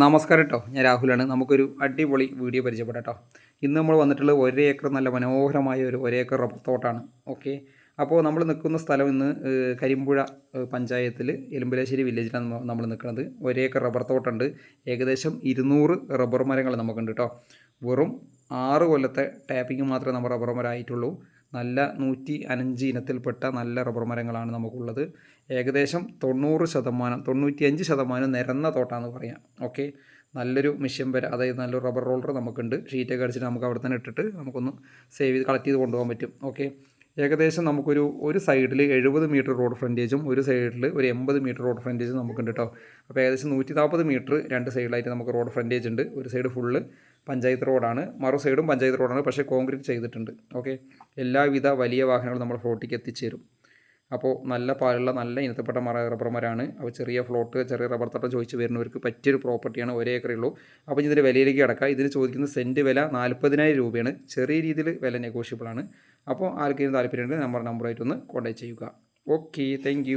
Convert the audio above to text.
നമസ്കാരം കേട്ടോ, ഞാൻ രാഹുലാണ്. നമുക്കൊരു അടിപൊളി വീഡിയോ പരിചയപ്പെടാം കേട്ടോ. ഇന്ന് നമ്മൾ വന്നിട്ടുള്ളത് 1 ഏക്കർ നല്ല മനോഹരമായ ഒരു 1 ഏക്കർ റബ്ബർ തോട്ടാണ്. ഓക്കെ, അപ്പോൾ നമ്മൾ നിൽക്കുന്ന സ്ഥലം ഇന്ന് കരിമ്പുഴ പഞ്ചായത്തിൽ എലുമ്പലശ്ശേരി വില്ലേജിലാണ് നമ്മൾ നിൽക്കുന്നത്. 1 ഏക്കർ റബ്ബർ തോട്ടുണ്ട്. ഏകദേശം 200 റബ്ബർ മരങ്ങൾ നമുക്കുണ്ട് കേട്ടോ. വെറും 6 കൊല്ലത്തെ ടാപ്പിംഗ് മാത്രമേ നമ്മൾ റബ്ബർ മരമായിട്ടുള്ളൂ. നല്ല 105 ഇനത്തിൽപ്പെട്ട നല്ല റബ്ബർ മരങ്ങളാണ് നമുക്കുള്ളത്. ഏകദേശം 95% നിരന്ന തോട്ടാന്ന് പറയാം. ഓക്കെ, നല്ലൊരു മെഷീൻ വരെ, അതായത് നല്ലൊരു റബ്ബർ റോളർ നമുക്കുണ്ട്. ഷീറ്റൊക്കെ അടിച്ചിട്ട് നമുക്ക് അവിടെ തന്നെ ഇട്ടിട്ട് നമുക്കൊന്ന് സേവ് ചെയ്ത് കളക്ട് ചെയ്ത് കൊണ്ടുപോകാൻ പറ്റും. ഓക്കെ, ഏകദേശം നമുക്കൊരു സൈഡിൽ 70 മീറ്റർ റോഡ് ഫ്രണ്ടേജും ഒരു സൈഡിൽ ഒരു 80 മീറ്റർ റോഡ് ഫ്രണ്ടേജും നമുക്കുണ്ട് കേട്ടോ. അപ്പോൾ ഏകദേശം 140 മീറ്റർ രണ്ട് സൈഡിലായിട്ട് നമുക്ക് റോഡ് ഫ്രണ്ടേജ് ഉണ്ട്. ഒരു സൈഡ് ഫുള്ള് പഞ്ചായത്ത് റോഡാണ്, മറു സൈഡും പഞ്ചായത്ത് റോഡാണ്, പക്ഷേ കോൺക്രീറ്റ് ചെയ്തിട്ടുണ്ട്. ഓക്കെ, എല്ലാവിധ വലിയ വാഹനങ്ങളും നമ്മൾ ഫ്ലോട്ടിലേക്ക് എത്തിച്ചേരും. അപ്പോൾ നല്ല പാലുള്ള നല്ല ഇനത്തിൽപ്പെട്ട റബ്ബർ മരമാണ്. അപ്പോൾ ചെറിയ ഫ്ലോട്ട്, ചെറിയ റബ്ബർ തോട്ടം ചോദിച്ച് വരുന്നവർക്ക് പറ്റിയൊരു പ്രോപ്പർട്ടിയാണ്. 1 ഏക്കറേ ഉള്ളൂ. അപ്പോൾ ഇതിൻ്റെ വിലയിലേക്ക് കിടക്കാം. ഇതിന് ചോദിക്കുന്ന സെൻറ്റ് വില 40,000 രൂപയാണ്. ചെറിയ രീതിയിൽ വില നെഗോഷ്യബിൾ ആണ്. അപ്പോൾ ആർക്കെങ്കിലും താല്പര്യമുണ്ടെങ്കിൽ നമ്പറായിട്ടൊന്ന് കോൺടാക്ട് ചെയ്യുക. Okay, thank